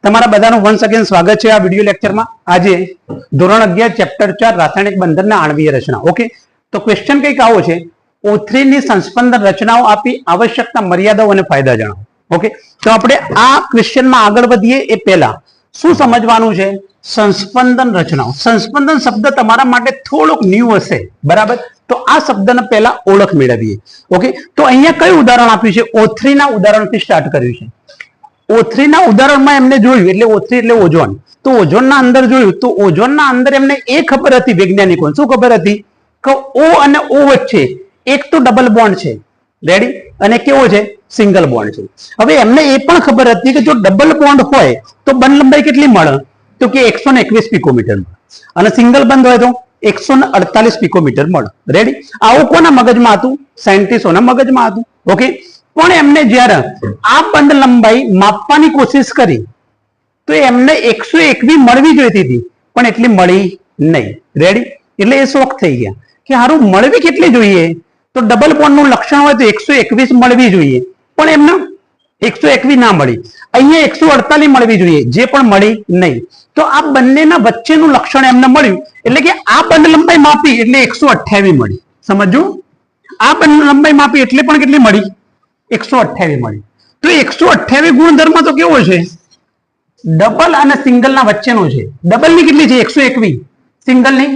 તમારા બધાનું once again સ્વાગત છે આ વિડિયો લેક્ચરમાં। આજે ધોરણ 11 ચેપ્ટર 4 રાસાયણિક બંધનના આણ્વીય રચના। ઓકે, તો ક્વેશ્ચન કંઈક આવો છે, O3 ની સંસ્પંદન રચનાઓ આપી આવશ્યકતા, મર્યાદાઓ અને ફાયદા જણાવો। ઓકે, તો આપણે આ ક્વેશ્ચનમાં આગળ વધીએ એ પહેલા શું સમજવાનું છે? સંસ્પંદન રચનાઓ। સંસ્પંદન શબ્દ તમારા માટે થોડોક ન્યૂ હશે, બરાબર? તો આ શબ્દને પહેલા ઓળખ મેળવીએ। ઓકે, તો અહીંયા કયું ઉદાહરણ આપ્યું છે? O3 ના ઉદાહરણથી સ્ટાર્ટ કર્યું છે। O3 ના ઉદાહરણમાં એમને જોયું, એટલે O3 એટલે ઓઝોન, તો ઓઝોનના અંદર જોયું, તો ઓઝોનના અંદર એમને એ ખબર હતી વૈજ્ઞાનિકોને, શું ખબર હતી? કે O અને O વચ્ચે એક તો ડબલ બોન્ડ છે, રેડી, અને કેવો છે? સિંગલ બોન્ડ છે। હવે એમને એ પણ ખબર હતી કે જો ડબલ બોન્ડ હોય તો બંધ લંબાઈ કેટલી મળે? તો કે 121 પિકોમીટર મળે, અને સિંગલ બંધ હોય તો 148 પિકોમીટર મળે, રેડી। આવું કોના મગજમાં હતું? સાયન્ટિસ્ટોના મગજમાં હતું। ઓકે, પણ એમને જ્યારે આ બંધ લંબાઈ માપવાની કોશિશ કરી તો એમને 121 મળવી જોઈતી હતી, પણ એટલી મળી નહીં, રેડી। એટલે એ શોખ થઈ ગયા કે હારું મળવી કેટલી જોઈએ? તો ડબલ બોન્ડ નું લક્ષણ હોય તો 121 મળવી જોઈએ, પણ એમને 121 ના મળી। અહીંયા 148 મળવી જોઈએ, જે પણ મળી નહીં। તો આ બંનેના વચ્ચેનું લક્ષણ એમને મળ્યું, એટલે કે આ બંધ લંબાઈ માપી એટલે 128 મળી। સમજો, આ બંધ લંબાઈ માપી એટલે પણ કેટલી મળી? 128 મળી। તો 128 ગુણધર્મ તો કેવો છે? ડબલ અને સિંગલ ના વચ્ચેનો છે। ડબલ ની કેટલી છે? 121, સિંગલ ની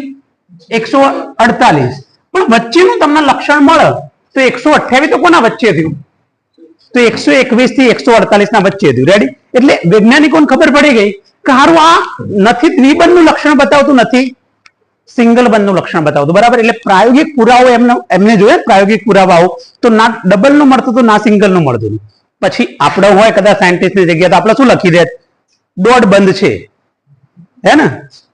148, પણ વચ્ચેનું તમને લક્ષણ મળે તો 128 તો કોના વચ્ચે થયું? તો 121 થી 148 ના વચ્ચે થયું, રેડી। એટલે વૈજ્ઞાનિકોને ખબર પડી ગઈ કે હારું આ નથી દ્વિબંધ નું લક્ષણ બતાવતું, નથી સિંગલ બંધ નું લક્ષણ બતાવતું, બરાબર? એટલે પ્રાયોગિક પુરાવો એમને જોઈએ, પ્રાયોગિક પુરાવાઓ, તો ના ડબલ નું મળતું હતું, ના સિંગલ નું મળતું હતું। પછી આપણે હોય કદાચ સાયન્ટિસ્ટની જગ્યાએ તો આપણે શું લખી દે? દોઢ બંધ છે, હે ને?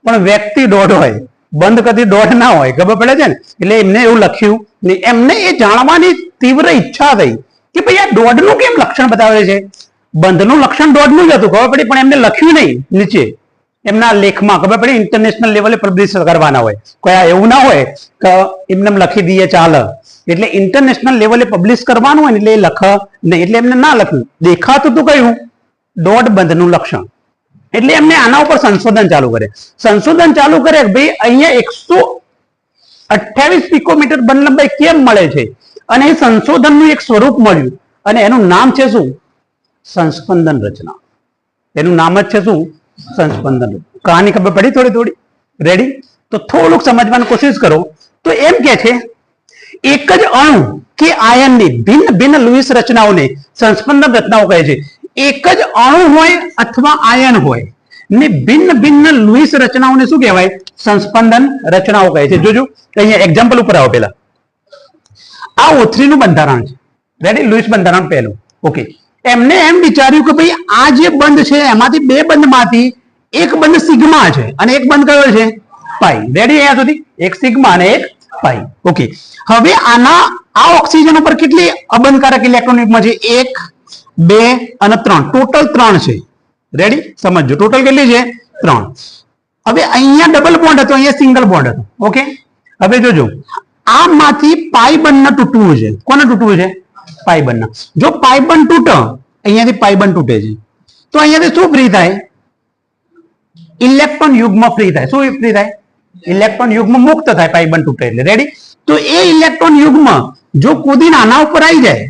પણ વ્યક્તિ દોઢ હોય, બંધ કદી દોઢ ના હોય, ખબર પડે છે ને? એટલે એમને એવું લખ્યું નહીં। એમને એ જાણવાની તીવ્ર ઈચ્છા થઈ કે ભાઈ આ દોઢ નું કેમ લક્ષણ બતાવે છે? બંધનું લક્ષણ દોઢ નું જ હતું, ખબર પડી, પણ એમને લખ્યું નહીં નીચે એમના લેખમાં, ખબર પડી? ઇન્ટરનેશનલ લેવલે પબ્લિશ કરવાના હોય, કોઈ એવું ના હોય કે એમને લખી દઈએ ચાલે। એટલે ઇન્ટરનેશનલ લેવલે પબ્લિશ કરવાનું હોય ને એટલે એ લખ નહીં, એટલે એમને ના લખ્યું। દેખાતું હતું કયું? દોઢ બંધનું લક્ષણ। એટલે એમને આના ઉપર સંશોધન ચાલુ કરે। સંશોધન ચાલુ કરે ભાઈ અહીંયા 128 પિકોમીટર બંધ લંબાઈ કેમ મળે છે? અને એ સંશોધનનું એક સ્વરૂપ મળ્યું, અને એનું નામ છે શું? સંસ્પંદન રચના। એનું નામ જ છે શું? સંસ્પંદન। કહાની ખબર પડી થોડી? રેડી? તો થોડુંક સમજવાની કોશિશ કરો। તો એમ કે છે એક જ અણુ કે આયનની ભિન્ન ભિન્ન લુઈસ રચનાઓને સંસ્પંદન રચનાઓ કહે છે। એક જ અણુ હોય અથવા આયન હોય ને ભિન્ન ભિન્ન લુઈસ રચનાઓને શું કહેવાય? સંસ્પંદન રચનાઓ કહે છે। જોજો અહીંયા એક્ઝામ્પલ ઉપર આવો પહેલા। આ O3 નું બંધારણ છે, રેડી? લુઈસ બંધારણ પહેલું। ઓકે, એમને એમ વિચાર્યું કે ભાઈ આ જે બંધ છે એમાંથી બે બંધમાંથી એક બંધ સિગ્મા છે અને એક બંધ કયો છે? પાઈ, રેડી? અહીંયા સુધી એક સિગ્મા અને એક પાઈ। ઓકે, હવે આના આ ઓક્સિજન ઉપર કેટલી અબંધકારક ઇલેક્ટ્રોન યુગ્મ છે? 1, 2 અને 3, ટોટલ 3 છે, રેડી? સમજો, ટોટલ કેટલી છે? 3। હવે અહીંયા ડબલ બોન્ડ હતો, અહીંયા સિંગલ બોન્ડ હતો। ઓકે, હવે જોજો આમાંથી પાઈ બંધ તૂટવું છે। કોને તૂટવું છે? પાઈ બંધ। જો પાઈ બંધ તૂટે, અહીંયાથી પાઈ બંધ તૂટે છે, તો અહીંયાથી શું ફ્રી થાય? ઇલેક્ટ્રોન યુગ્મ ફ્રી થાય। શું ફ્રી થાય? ઇલેક્ટ્રોન યુગ્મ મુક્ત થાય, પાઈ બંધ તૂટે એટલે, રેડી? તો એ ઇલેક્ટ્રોન યુગ્મ જો કૂદીને આના ઉપર આવી જાય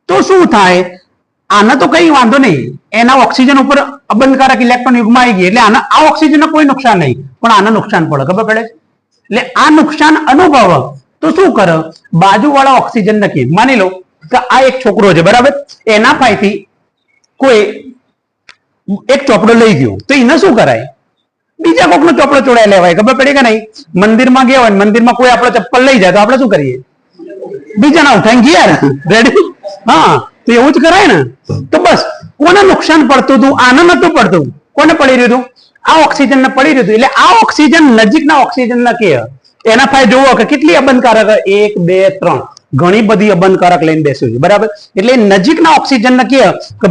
તો શું થાય? આના તો કઈ વાંધો નહીં, એના ઓક્સિજન ઉપર અબંધકારક ઇલેક્ટ્રોન યુગ્મ આવી ગઈ, એટલે આના આ ઓક્સિજનને કોઈ નુકસાન નહીં, પણ આને નુકસાન પડે, ખબર પડે? એટલે આ નુકસાન અનુભવ તો શું કરે? બાજુવાળા ઓક્સિજન નક્કી, માની લો કે આ એક છોકરો છે, બરાબર? એના પાસેથી કોઈ એક ચોપડો લઈ ગયો, તો એને શું કરાય? બીજા કોકનો ચોપડો ચોડાઈ લેવાય, ખબર પડી કે નહીં? મંદિરમાં ગયા હોય, મંદિરમાં કોઈ આપણો ચપ્પલ લઈ જાય તો આપણે શું કરીએ? બીજાના ઉઠાઈને ગયા, રેડી? હા, તો એવું જ કરાય ને। તો બસ કોને નુકસાન પડતું હતું? આને નતું પડતું, કોને પડી રહ્યું હતું? આ ઓક્સિજન ને પડી રહ્યું હતું। એટલે આ ઓક્સિજન નજીકના ઓક્સિજન ના કે એના ફાય જોવો કે કેટલી અબંધકારક? 1, 2, 3, ઘણી બધી અબંધકારક લઈને બેસ્યું છે, બરાબર? એટલે નજીકના ઓક્સિજન ને કે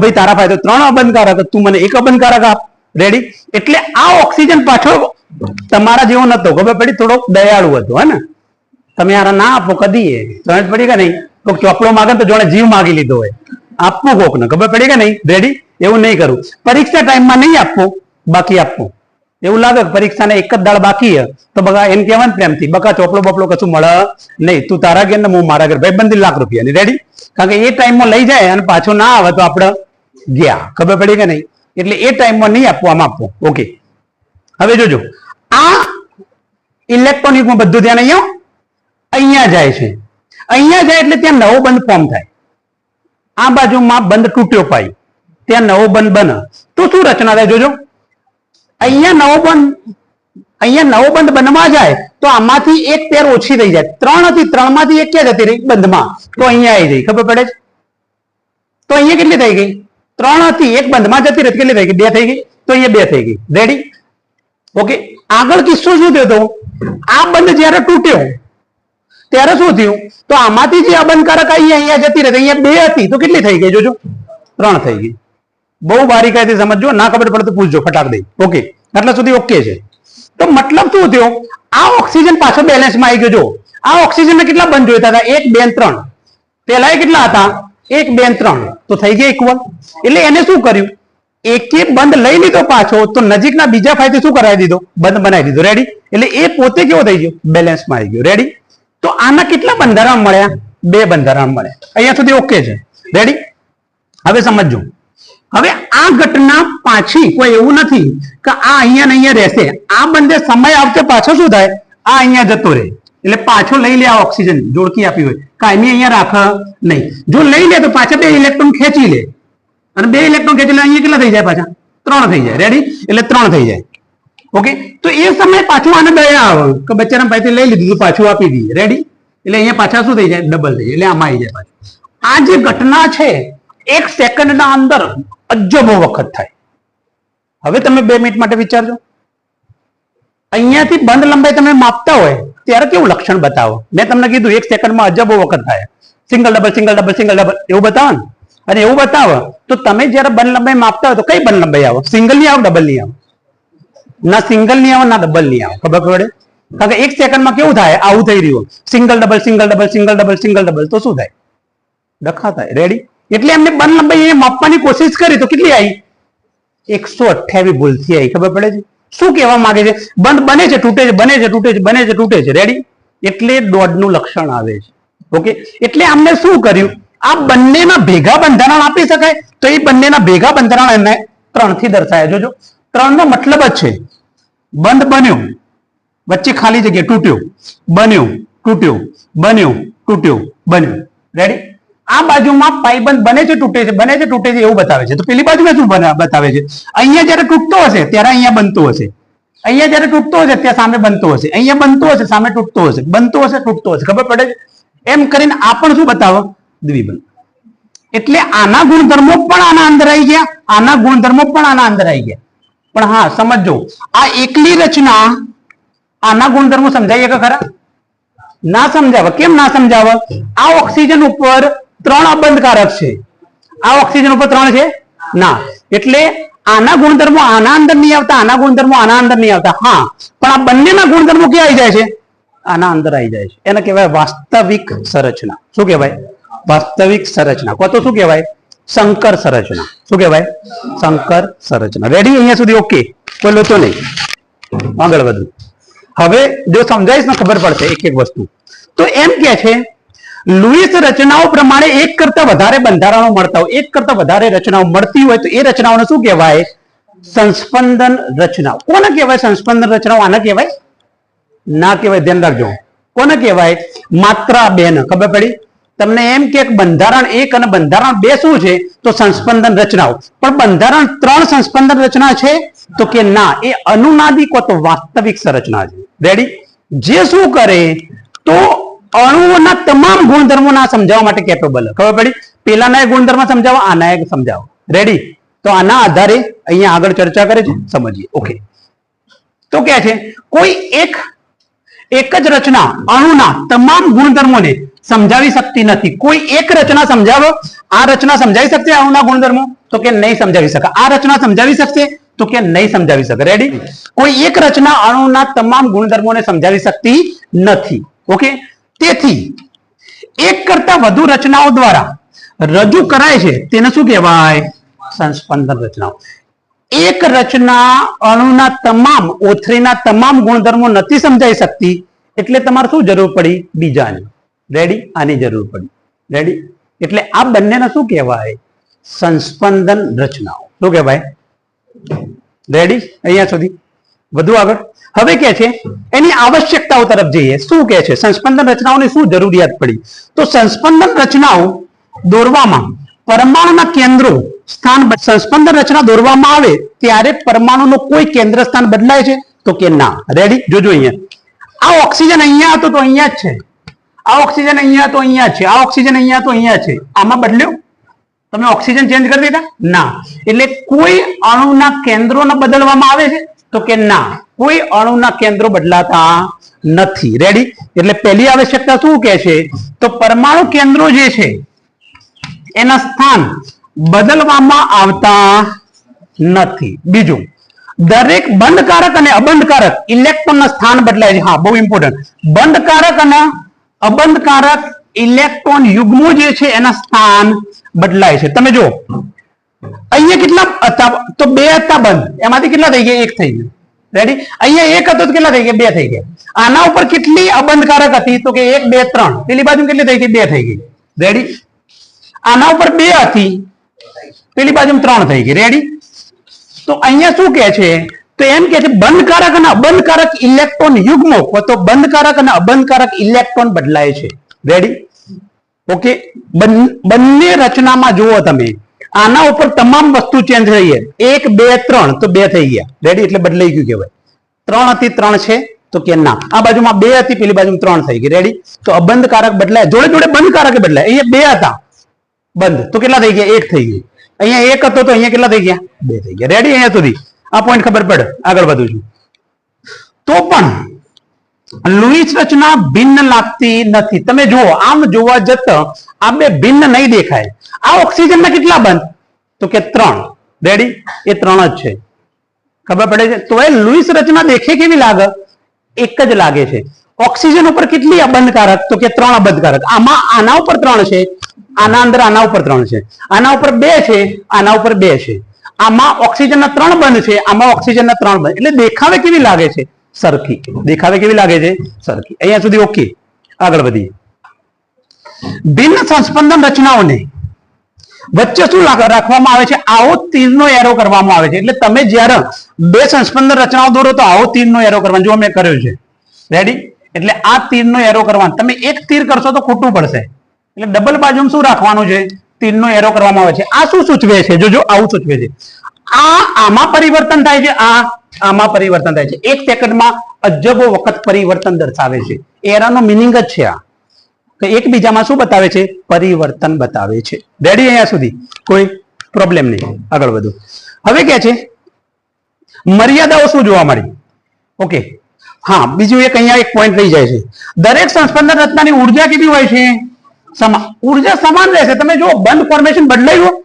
ભાઈ તારા ફાય તો 3 અબંધકારક, તું મને 1 અબંધકારક આપ, રેડી? એટલે આ ઓક્સિજન પાછો તમારા જેવો નતો, ખબર પડી? થોડોક દયાળુ હતો, હે ને? તમે યાર ના આપો કદી, સમજ પડી કે નહીં? કોઈક ચોપડો માગે તો જોડે જીવ માગી લીધો હોય, આપવું કોક ને, ખબર પડી કે નહીં? રેડી? એવું નહીં કરવું. પરીક્ષા ટાઈમમાં નહીં આપવું, બાકી આપવું. એવું લાગે કે પરીક્ષાને એક જ દાળ બાકી છે તો બગા એમ કહેવાનું પ્રેમથી બકા ચોપલો બપલો કશું મળે નહીં, તું તારા ઘેર ને હું મારા ઘેર, ભાઈ બંધી લાખ રૂપિયાની રેડી. કારણ કે એ ટાઈમમાં લઈ જાય અને પાછો ના આવે તો આપણે ગયા, ખબર પડી કે નહીં. એટલે એ ટાઈમમાં નહીં આપવું, આમ આપવું. ઓકે, હવે જોજો આ ઇલેક્ટ્રોનિકમાં બધું ધ્યાન અહીંયા જાય છે. અહીંયા જાય એટલે ત્યાં નવો બંધ ફોર્મ થાય. આ બાજુમાં બંધ તૂટ્યો પાય, ત્યાં નવો બંધ બને તો શું રચના થાય જોજો. અહીંયા નવો બંધ બનવા જાય તો આમાંથી એક પેર ઓછી થઈ જાય. 3 હતી, 3 માંથી એક ક્યાં જતી રહી બંધમાં, તો અહીંયા આવી ગઈ. ખબર પડે છે? તો અહીંયા કેટલી થઈ ગઈ? 3 હતી, એક બંધમાં જતી રહી, કેટલી થઈ ગઈ? 2 થઈ ગઈ. તો અહીંયા 2 થઈ ગઈ. રેડી? ઓકે, આગળ કિસ્સો શું થયો હતો? આ બંધ જયારે તૂટ્યો ત્યારે શું થયું? તો આમાંથી જે અબંધકારક અહીંયા જતી રહી, અહીંયા 2 હતી તો કેટલી થઈ ગઈ જોજો? 3 થઈ ગઈ. બહુ બારીકાઈથી સમજો, ના ખબર પડે તો પૂછજો ફટાક દઈ. ઓકે, આટલા સુધી ઓકે છે. તો મતલબ શું થયો? આ ઓક્સિજન પાછો બેલેન્સમાં આવી ગયો. જો આ ઓક્સિજન કેટલા બંધ જોઈતા હતા? 1 2 3. પેલા એ કેટલા હતા? 1 2 3. તો થઈ ગયા ઇક્વલ. એટલે એને શું કર્યું? એકે બંધ લઈ લીધો પાછો, તો નજીકના બીજા ફાયદે શું કરાવી દીધો? બંધ બનાવી દીધો. રેડી? એટલે એ પોતે કેવો થઈ ગયો? બેલેન્સમાં આવી ગયો. રેડી? તો આના કેટલા બંધારણ મળ્યા? 2 બંધારણ મળ્યા. અહીંયા સુધી ઓકે છે. રેડી? હવે સમજો. હવે આ ઘટના પાછી કોઈ એવું નથી કે આ અહીંયા ને અહીંયા રહેશે. આ બંને સમય આવતે પાછો શું થાય? આ અહીંયા જતો રહે. એટલે પાછો લઈ લે. આ ઓક્સિજન જોડકી આપી હોય કાયમી અહીંયા રાખ નહીં. જો લઈ લે તો પાછા 2 ઇલેક્ટ્રોન ખેંચી લે, અને 2 ઇલેક્ટ્રોન ખેંચી લે અહીંયા કેટલા થઈ જાય? પાછા 3 થઈ જાય. રેડી? એટલે 3 થઈ જાય. ઓકે, તો એ સમય પાછું આને દયા આવે કે બચ્ચાને પાછી લઈ લીધું તો પાછું આપી દઈએ. રેડી? એટલે અહીંયા પાછા શું થઈ જાય? ડબલ થઈ જાય. એટલે આમાં આવી જાય પાછું. આ જે ઘટના છે 1 સેકન્ડના અંદર અજબો વખત થાય. હવે તમે 2 મિનિટ માટે વિચારજો. અહીંયાથી બંધ લંબાઈ તમે માપતા હોય ત્યારે કેવું લક્ષણ બતાવો? મેં તમને કીધું 1 સેકન્ડમાં અજબો વખત થાય. Single double single double single double એવું બતાવો ને. અને એવું બતાવો તો તમે જયારે બંધ લંબાઈ માપતા હોય તો કઈ બંધ લંબાઈ આવે? સિંગલ ની આવે, ડબલ ની આવે? ના સિંગલ ની આવે, ના ડબલ ની આવે. ખબર પડે? કારણ કે 1 સેકન્ડમાં કેવું થાય? આવું થઈ રહ્યું. Single double single double single double single double, તો શું થાય? ડખા થાય. રેડી? એટલે એમને બંધ લંબાઈ માપવાની કોશિશ કરી તો કેટલી આવી? 128 ભૂલથી આવી. ખબર પડે છે? શું કહેવા માંગે છે? બંધ બને છે, તૂટે છે, બને છે, તૂટે છે, બને છે, તૂટે છે. રેડી? એટલે દોડનું લક્ષણ આવે છે. ઓકે, એટલે આમને શું કર્યું? આ બંનેના ભેગા બંધારણ આપી શકાય તો એ બંનેના ભેગા બંધારણ એમને 3 થી દર્શાયા. જોજો 3 નો મતલબ જ છે બંધ બન્યો, વચ્ચે ખાલી જગ્યા, તૂટ્યો, બન્યો, તૂટ્યો, બન્યો, તૂટ્યો, બન્યો. રેડી? આ બાજુમાં પાઈબંધ બને છે, તૂટે છે, બને છે, તૂટે છે એવું બતાવે છે. તો પેલી બાજુમાં શું બતાવે છે? અહીંયા જયારે તૂટતો હશે ત્યારે અહીંયા બનતો હશે, અહીંયા જયારે તૂટતો હશે ત્યાં સામે બનતો હશે, અહીંયા બનતો હશે સામે તૂટતો હશે, બનતો હશે તૂટતો હશે. ખબર પડે છે? એમ કરીને આ પણ શું બતાવો? દ્વિબંધ. એટલે આના ગુણધર્મો પણ આના અંદર આવી ગયા, આના ગુણધર્મો પણ આના અંદર આવી ગયા. પણ હા સમજો, આ એકલી રચના આના ગુણધર્મો સમજાય કે ખરા? ના સમજાવે. કેમ ના સમજાવે? આ ઓક્સિજન ઉપર 3 અબંધકારક છે, આ ઓક્સિજન ઉપર 3 છે ના. એટલે આના ગુણધર્મો આના અંદર નહીં આવતા, આના ગુણધર્મો આના અંદર નહીં આવતા. હા, પણ આ બંનેના ગુણધર્મો ક્યાં આવી જાય છે? આના અંદર આવી જાય છે. એને કહેવાય વાસ્તવિક સંરચના. શું કહેવાય? વાસ્તવિક સંરચના. કો તો શું કહેવાય? સંકર સંરચના. શું કહેવાય? સંકર સંરચના. રેડી? અહીંયા સુધી ઓકે? કોઈ લોચો નહીં. આગળ વધુ. હવે જો સમજાઈશ ને ખબર પડશે એક એક વસ્તુ. તો એમ કે છે લુઈસ રચનાઓ પ્રમાણે 1 કરતા વધારે બંધારણો મળતા હોય, 1 કરતા વધારે રચનાઓ મળતી હોય તો એ રચનાઓને શું કહેવાય? સંસ્પંદન રચનાઓ. કોને કહેવાય સંસ્પંદન રચનાઓ? આને કહેવાય? ના કહેવાય. ધ્યાન રાખજો. કોને કહેવાય? માત્ર 2 ને. ખબર પડી? તમને એમ કે બંધારણ 1 અને બંધારણ 2 શું છે? તો સંસ્પંદન રચનાઓ. પણ બંધારણ 3 સંસ્પંદન રચના છે? તો કે ના, એ અનુનાદિક તો વાસ્તવિક સંરચના છે. રેડી? જે શું કરે તો અણુઓના તમામ ગુણધર્મોના સમજાવવા માટે કેપેબલ. ખબર પડી? પેલાના ગુણધર્મ સમજાવો, આના એક સમજાવો. રેડી? તો આના આધારે અહીંયા આગળ ચર્ચા કરે છે, સમજીએ. ઓકે, તો કે છે કોઈ એક જ રચના અણુના તમામ ગુણધર્મોને સમજાવી શકતી નથી. કોઈ એક રચના સમજાવો, આ રચના સમજાવી શકશે અણુના ગુણધર્મો? તો કે નહીં સમજાવી શકે. આ રચના સમજાવી શકશે? તો કે નહીં સમજાવી શકે. રેડી? કોઈ એક રચના અણુના તમામ ગુણધર્મોને સમજાવી શકતી નથી. ઓકે, તેથી 1 કરતા વધુ રચનાઓ દ્વારા રજૂ કરાય છે તેને શું કહેવાય? સંસ્પંદન રચનાઓ. એક રચના અણુના તમામ O3 ના તમામ ગુણધર્મો નથી સમજાઈ શકતી, એટલે તમારે શું જરૂર પડી? બીજાની. રેડી? આની જરૂર પડી. રેડી? એટલે આ બંનેને શું કહેવાય? સંસ્પંદન રચનાઓ. શું કહેવાય? રેડી? અહીંયા સુધી. વધુ આગળ હવે કે છે એની આવશ્યકતાઓ તરફ જઈએ. શું કે છે? સંસ્પંદન રચનાઓની શું જરૂરિયાત પડી? તો સંસ્પંદન રચનાઓ દોરવામાં પરમાણુના કેન્દ્રો સ્થાન, સંસ્પંદન રચના દોરવામાં આવે ત્યારે પરમાણુનું કોઈ કેન્દ્ર સ્થાન બદલાય છે? તો કે ના. રેડી? જોજો અહીંયા. આ ઓક્સિજન અહીંયા હતો તો અહીંયા જ છે, આ ઓક્સિજન અહીંયા તો અહીંયા છે, આ ઓક્સિજન અહીંયા તો અહીંયા છે. આમાં બદલ્યો? તમે ઓક્સિજન ચેન્જ કરી દીધા? ના. એટલે કોઈ અણુના કેન્દ્રોને બદલવામાં આવે છે? તો કે ના, કોઈ અણુના કેન્દ્રો બદલાતા નથી. રેડી? એટલે પહેલી આવશ્યકતા શું કે છે? તો પરમાણુ કેન્દ્રો જે છે એના સ્થાન બદલવામાં આવતા નથી. બીજું, દરેક બંધકારક અને અબંધકારક ઇલેક્ટ્રોનના સ્થાન બદલાય છે. હા, બહુ ઇમ્પોર્ટન્ટ. બંધકારક અને અબંધકારક ઇલેક્ટ્રોન યુગ્મો જે છે એના સ્થાન બદલાય છે. તમે જો અહીંયા કેટલા હતા? તો 2 હતા બંધ, એમાંથી કેટલા થઈ ગયા? 1 થઈ ગયું. રેડી? અહીંયા 1 હતો તો કેટલા થઈ ગયા? 2 થઈ ગયા. આના ઉપર કેટલી અબંધકારક હતી? તો કે 1 2 3. પેલી બાજુ કેટલી થઈ ગઈ? 2 થઈ ગઈ. રેડી? આના ઉપર 2 હતી, પેલી બાજુ 3 થઈ ગઈ. રેડી? તો અહીંયા શું કે છે? તો એમ કે છે બંધકારક અને અબંધકારક ઇલેક્ટ્રોન યુગ્મો, તો બંધકારક અને અબંધકારક ઇલેક્ટ્રોન બદલાય છે. રેડી? ઓકે. બંને રચનામાં જુઓ તમે, આના ઉપર તમામ વસ્તુ ચેન્જ થઈ છે. 1 2 3 તો 2 થઈ ગયા. રેડી? એટલે બદલાઈ ગયું કહેવાય. 3 હતી 3 છે? તો કે ના. આ બાજુમાં 2 હતી, પેલી બાજુ 3 થઈ ગઈ. રેડી? તો અબંધકારક બદલાય, જોડે જોડે બંધકારક બદલાય. અહીંયા 2 હતા બંધ તો કેટલા થઈ ગયા? 1 થઈ ગઈ. અહીંયા 1 હતો તો અહીંયા કેટલા થઈ ગયા? 2 થઈ ગયા. રેડી? અહીંયા સુધી આ પોઈન્ટ ખબર પડે. આગળ વધું છું. તો પણ લુઈસ રચના ભિન્ન લાગતી નથી. તમે જુઓ, આમ જોવા જતા આ બે ભિન્ન નહીં દેખાય. આ ઓક્સિજન ના કેટલા બંધ? તો કે 3. રેડી? એ 3 જ છે. ખબર પડે છે? તો એ લુઈસ રચના દેખે કેવી લાગે? એક જ લાગે છે. ઓક્સિજન ઉપર કેટલી અબંધકારક? તો કે 3 અબંધકારક. આમાં આના ઉપર 3 છે, આના અંદર આના ઉપર 3 છે, આના ઉપર 2 છે, આના ઉપર 2 છે. આમાં ઓક્સિજન ના 3 બંધ છે, આમાં ઓક્સિજન ના 3 બંધ. એટલે દેખાવે કેવી લાગે છે? સરખી. દેખાવે કેવી લાગે છે? સરખી. અહીંયા સુધી ઓકે. આગળ વધીએ. ભિન્ન સંસ્પંદન રચનાઓને વચ્ચે શું રાખવામાં આવે છે? આવો તીરનો એરો કરવામાં આવે છે. એટલે તમે જ્યારે 2 સંસ્પંદન રચનાઓ દોરો તો આવો તીરનો એરો કરવાનો. જો મેં કર્યો છે. રેડી? એટલે આ તીરનો એરો કરવાનો. તમે એક તીર કરશો તો ખોટું પડશે. એટલે ડબલ બાજુ શું રાખવાનું છે? તીરનો એરો કરવામાં આવે છે. આ શું સૂચવે છે? જોજો, આવું સૂચવે છે. આમાં પરિવર્તન થાય છે, આમાં પરિવર્તન થાય છે. 1 સેકન્ડમાં અજબો વખત પરિવર્તન દર્શાવે છે. એરાનો મિનિંગ જ છે આ, કે એકબીજામાં શું બતાવે છે? પરિવર્તન બતાવે છે. રેડી? અહીંયા સુધી કોઈ પ્રોબ્લેમ નહીં. આગળ વધુ. હવે કે છે મર્યાદાઓ શું જોવા મળી? ઓકે. હા, બીજું એક અહીંયા એક પોઈન્ટ રહી જાય છે. દરેક સંસ્પંદન રચનાની ઉર્જા કેવી હોય છે? ઉર્જા સમાન રહેશે. તમે જો બંધ ફોર્મેશન બદલાયું,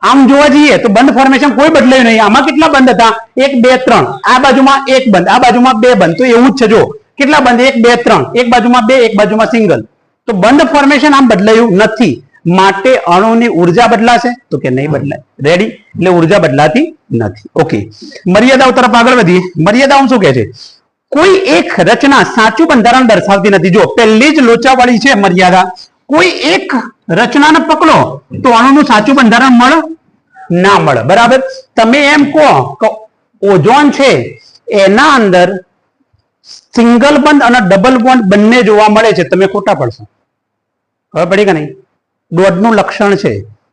આમ જોવા જઈએ તો બંધ ફોર્મેશન કોઈ બદલાયું નહીં. આમાં કેટલા બંધ હતા? 1 2 3. આ બાજુમાં 1 બંધ, આ બાજુમાં 2 બંધ. તો એવું જ છે. જો કેટલા બંધ? 1 2 3. એક બાજુમાં 2, એક બાજુમાં સિંગલ. તો બંધ ફોર્મેશન આમ બદલાયું નથી. માટે અણુની ઉર્જા બદલાશે? તો કે નહીં બદલાય. રેડી? એટલે ઉર્જા બદલાતી નથી. ઓકે. મર્યાદાઓ તરફ આગળ વધીએ. મર્યાદાઓ શું કહે છે? કોઈ એક રચના સાચું બંધારણ દર્શાવતી નથી. જો પહેલી જ લોચાવાળી છે મર્યાદા. કોઈ એક રચનાને પકડો તો અણુનું સાચું બંધારણ મળે? ના મળે. બરાબર? તમે એમ કહો કે ઓઝોન છે એના અંદર સિંગલ બોન્ડ અને ડબલ બોન્ડ બંને જોવા મળે છે, તમે ખોટા પડશો. ખબર પડી કે નહીં? દોડનું લક્ષણ છે.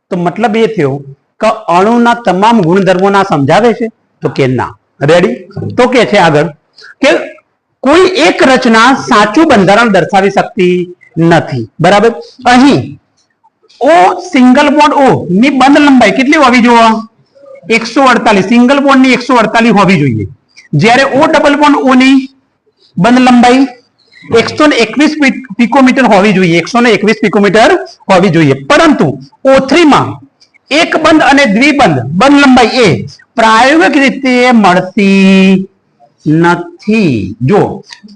તો મતલબ એ થયો કે અણુના તમામ ગુણધર્મોના સમજાવે છે? તો કે ના. રેડી? તો કે છે આગળ કે કોઈ એક રચના સાચું બંધારણ દર્શાવી શકતી નથી. બરાબર? અહીં ઓ સિંગલ બોન્ડ ઓ ની બંધ લંબાઈ કેટલી હોવી જોઈએ? 148. સિંગલ બોન્ડ ની 148 હોવી જોઈએ. જ્યારે ઓ ડબલ બોન્ડ ઓ ની બંધ લંબાઈ 121 પિકોમીટર હોવી જોઈએ. 121 પિકોમીટર હોવી જોઈએ. પરંતુ O3 માં એક બંધ અને દ્વિબંધ બંધ લંબાઈ એ પ્રાયોગિક રીતે મળતી નથી. જો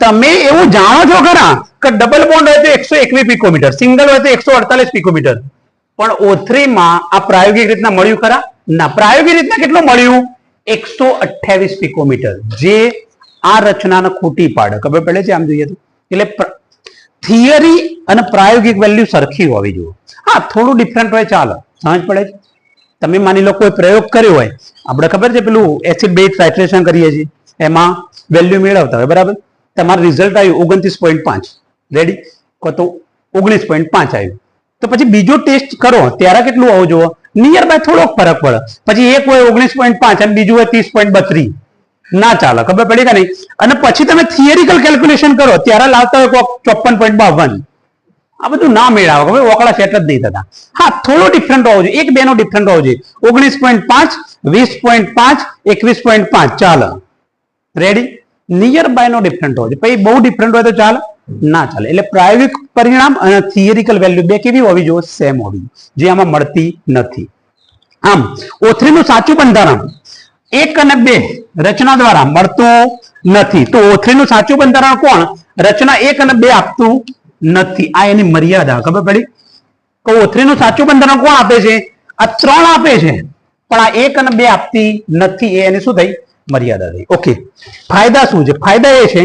તમે એવું જાણો છો ખરા કે ડબલ બોન્ડ હોય તો 121 પિકોમીટર, સિંગલ હોય તો 148 પિકોમીટર. પણ O3 માં આ પ્રાયોગિક રીતના મળ્યું ખરા? ના. પ્રાયોગિક રીતના કેટલું મળ્યું? 128 પિકોમીટર, જે આ રચનાને ખોટી પાડે. ખબર પડે છે આમ જોઈએ તો? એટલે થિયરી અને પ્રાયોગિક વેલ્યુ સરખી હોવી જોઈએ. હા, થોડું ડિફરન્ટ હોય ચાલો, સમજ પડે છે. તમે માની લો કોઈ પ્રયોગ કર્યો હોય, આપણે ખબર છે પેલું એસિડ બેઝ ટાઇટ્રેશન કરીએ છીએ, એમાં વેલ્યુ મેળવતા હોય, બરાબર? તમારું રિઝલ્ટ આવ્યું 29.5, રેડી? તો 19.5 આવ્યું. તો પછી બીજો ટેસ્ટ કરો ત્યારે કેટલું આવવું જોઈએ? નિયર બાય થોડોક ફરક પડે. પછી એક હોય 19.5 અને બીજું હોય 30.32, ના ચાલે. ખબર પડી કે નહીં? અને પછી તમે થિયરિકલ કેલ્ક્યુલેશન કરો ત્યારે લાવતા હોય 54.52. આ બધું ના મેળાવો, હવે ઓકળા સેટ જ નહીં થતા. હા, થોડો ડિફરન્ટ હોવો જોઈએ, 1-2 નો ડિફરન્ટ હોવો જોઈએ. 19.5, 20.5, 21.5 ચાલે, રેડી? નિયર બાય નો ડિફરન્ટ હોવો જોઈએ. પછી બહુ ડિફરન્ટ હોય તો ચાલે? ના ચાલે. એટલે પ્રાયોગિક પરિણામ અને થિયરિકલ વેલ્યુ બે કેવી હોવી જોઈએ? સેમ હોવી જોઈએ, જે આમાં મળતી નથી. આમ O3 નું સાચું બંધારણ 1 અને 2 રચના દ્વારા મળતું નથી. તો O3 નું સાચું બંધારણ કોણ? રચના 1 અને 2 આપતું નથી. આ એની મર્યાદા. ખબર પડી? તો O3 નું સાચું બંધારણ કોણ આપે છે? આ 3 આપે છે, પણ આ 1 અને 2 આપતી નથી. એ એની શું થઈ? મર્યાદા થઈ. ઓકે. ફાયદા શું છે? ફાયદા એ છે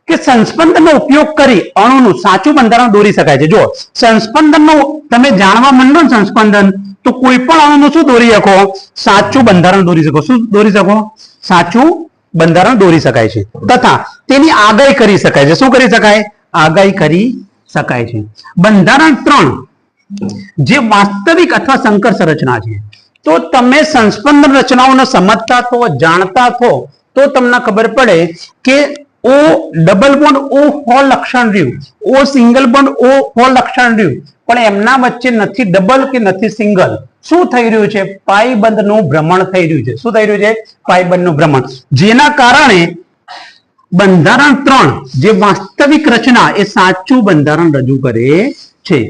કે સંસ્પંદનનો ઉપયોગ કરી અણુનું સાચું બંધારણ દોરી શકાય છે. જો સંસ્પંદનનો તમે જાણવા માંડો ને સંસ્પંદન, તો કોઈ પણ અણુનું શું દોરી શકો? સાચું બંધારણ દોરી શકો. શું દોરી શકો? સાચું બંધારણ દોરી શકાય છે. તથા તેની આગાહી કરી શકાય છે. શું કરી શકાય? આગાહી કરી શકાય છે. બંધારણ 3 જે વાસ્તવિક અથવા સંકર સંરચના છે, તો તમે સંસ્પંદન રચનાઓને સમજતા થો, જાણતા થો, તો તમને ખબર પડે કે O ડબલ બોન્ડ O હોલ લક્ષણ રહ્યું, O સિંગલ બોન્ડ O હોલ લક્ષણ રહ્યું, પણ એમના વચ્ચે નથી ડબલ કે નથી સિંગલ. શું થઈ રહ્યું છે? પાયબંધનું ભ્રમણ થઈ રહ્યું છે. શું થઈ રહ્યું છે? પાયબંધનું ભ્રમણ. જેના કારણે બંધારણ 3 જે વાસ્તવિક રચના એ સાચું બંધારણ રજૂ કરે છે.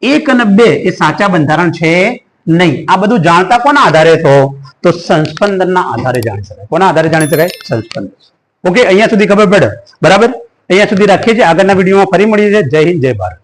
1 અને 2 એ સાચા બંધારણ છે નહીં. આ બધું જાણતા કોના આધારે? તો સંસ્પંદનના આધારે જાણી શકાય. કોના આધારે જાણી શકાય? સંસ્પંદન. ઓકે, અહીંયા સુધી ખબર પડે? બરાબર. અહીંયા સુધી રાખીએ છીએ. આગળના વિડીયોમાં ફરી મળીએ છીએ. જય હિન્દ, જય ભારત.